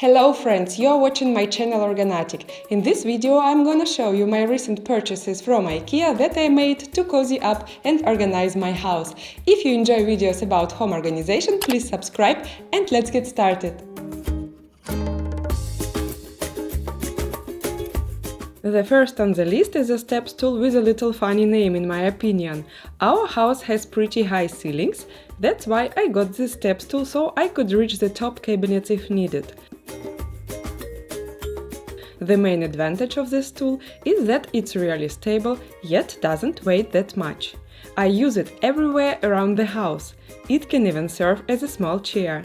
Hello friends, you're watching my channel OrgaNatic. In this video I'm gonna show you my recent purchases from Ikea that I made to cozy up and organize my house. If you enjoy videos about home organization, please subscribe and let's get started. The first on the list is a step stool with a little funny name in my opinion. Our house has pretty high ceilings, that's why I got this step stool so I could reach the top cabinets if needed. The main advantage of this tool is that it's really stable, yet doesn't weigh that much. I use it everywhere around the house. It can even serve as a small chair.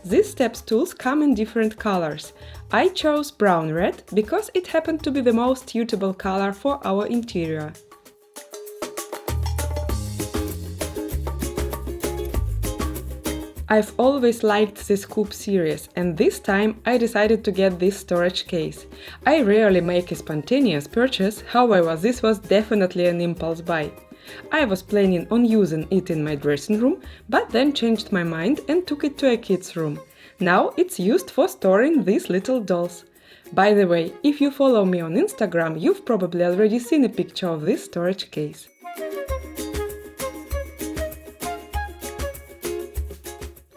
These step stools come in different colors. I chose brown red because it happened to be the most suitable color for our interior. I've always liked the skubb series, and this time I decided to get this storage case. I rarely make a spontaneous purchase, however this was definitely an impulse buy. I was planning on using it in my dressing room, but then changed my mind and took it to a kid's room. Now it's used for storing these little dolls. By the way, if you follow me on Instagram, you've probably already seen a picture of this storage case.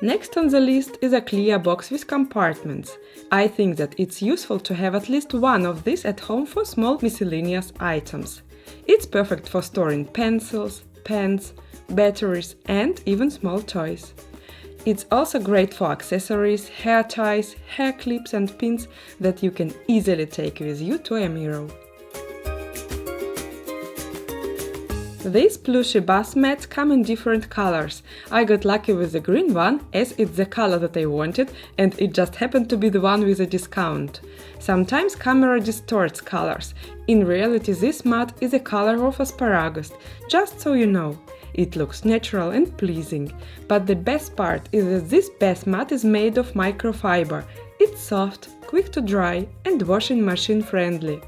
Next on the list is a clear box with compartments. I think that it's useful to have at least one of these at home for small miscellaneous items. It's perfect for storing pencils, pens, batteries and even small toys. It's also great for accessories, hair ties, hair clips and pins that you can easily take with you to a mirror. These plushy bath mats come in different colors. I got lucky with the green one, as it's the color that I wanted and it just happened to be the one with a discount. Sometimes camera distorts colors. In reality this mat is the color of asparagus, just so you know. It looks natural and pleasing. But the best part is that this bath mat is made of microfiber. It's soft, quick to dry and washing machine friendly.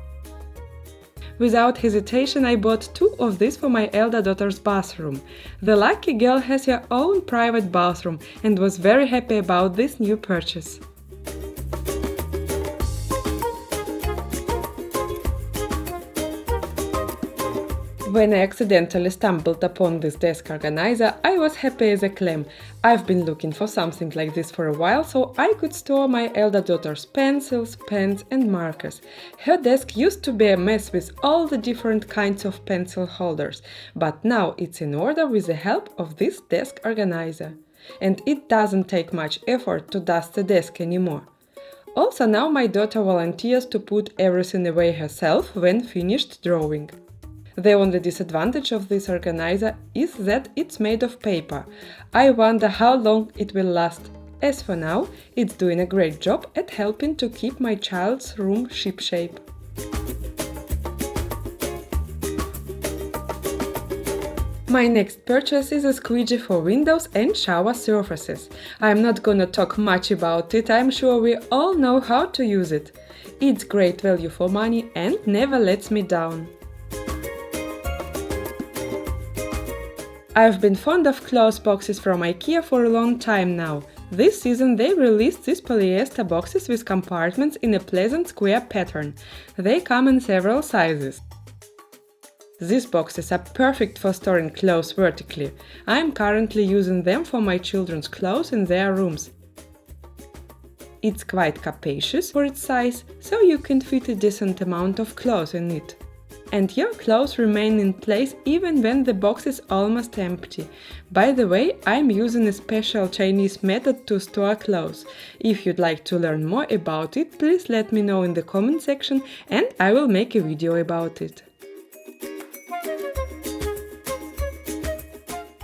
Without hesitation I bought two of these for my elder daughter's bathroom. The lucky girl has her own private bathroom and was very happy about this new purchase. When I accidentally stumbled upon this desk organizer, I was happy as a clam. I've been looking for something like this for a while, so I could store my elder daughter's pencils, pens and markers. Her desk used to be a mess with all the different kinds of pencil holders, but now it's in order with the help of this desk organizer. And it doesn't take much effort to dust the desk anymore. Also now my daughter volunteers to put everything away herself when finished drawing. The only disadvantage of this organizer is that it's made of paper. I wonder how long it will last. As for now, it's doing a great job at helping to keep my child's room shipshape. My next purchase is a squeegee for windows and shower surfaces. I'm not gonna talk much about it, I'm sure we all know how to use it. It's great value for money and never lets me down. I've been fond of clothes boxes from Ikea for a long time now. This season they released these polyester boxes with compartments in a pleasant square pattern. They come in several sizes. These boxes are perfect for storing clothes vertically. I'm currently using them for my children's clothes in their rooms. It's quite capacious for its size, so you can fit a decent amount of clothes in it. And your clothes remain in place even when the box is almost empty. By the way, I'm using a special Chinese method to store clothes. If you'd like to learn more about it, please let me know in the comment section and I will make a video about it.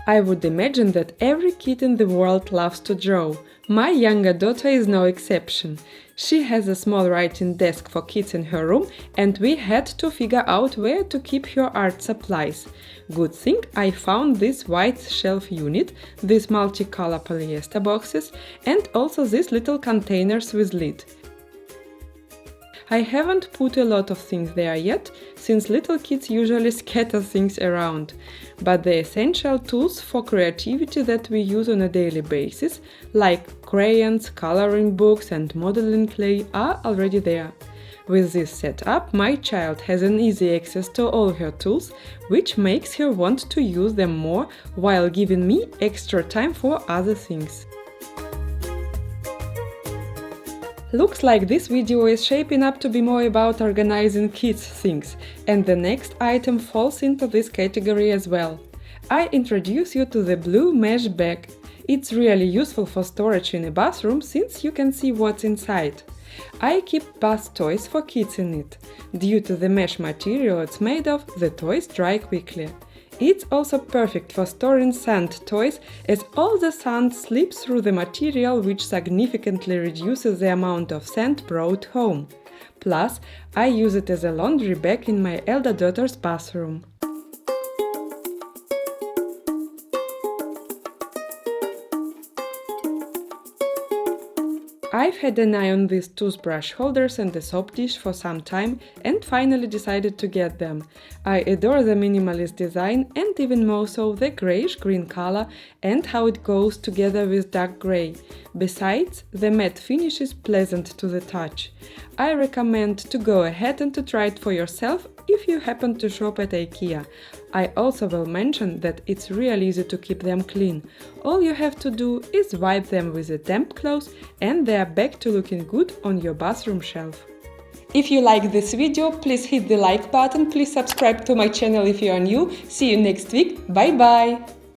I would imagine that every kid in the world loves to draw. My younger daughter is no exception. She has a small writing desk for kids in her room and we had to figure out where to keep her art supplies. Good thing I found this white shelf unit, these multicolor polyester boxes and also these little containers with lid. I haven't put a lot of things there yet, since little kids usually scatter things around. But the essential tools for creativity that we use on a daily basis, like crayons, coloring books and modeling clay, are already there. With this setup, my child has an easy access to all her tools, which makes her want to use them more while giving me extra time for other things. Looks like this video is shaping up to be more about organizing kids' things, and the next item falls into this category as well. I introduce you to the blue mesh bag. It's really useful for storage in a bathroom since you can see what's inside. I keep bath toys for kids in it. Due to the mesh material it's made of, the toys dry quickly. It's also perfect for storing sand toys, as all the sand slips through the material, which significantly reduces the amount of sand brought home. Plus, I use it as a laundry bag in my elder daughter's bathroom. I've had an eye on these toothbrush holders and the soap dish for some time and finally decided to get them. I adore the minimalist design and even more so the grayish-green color and how it goes together with dark gray. Besides, the matte finish is pleasant to the touch. I recommend to go ahead and to try it for yourself if you happen to shop at Ikea. I also will mention that it's really easy to keep them clean. All you have to do is wipe them with a damp cloth and they are back to looking good on your bathroom shelf. If you like this video, please hit the like button, please subscribe to my channel if you are new. See you next week, bye bye!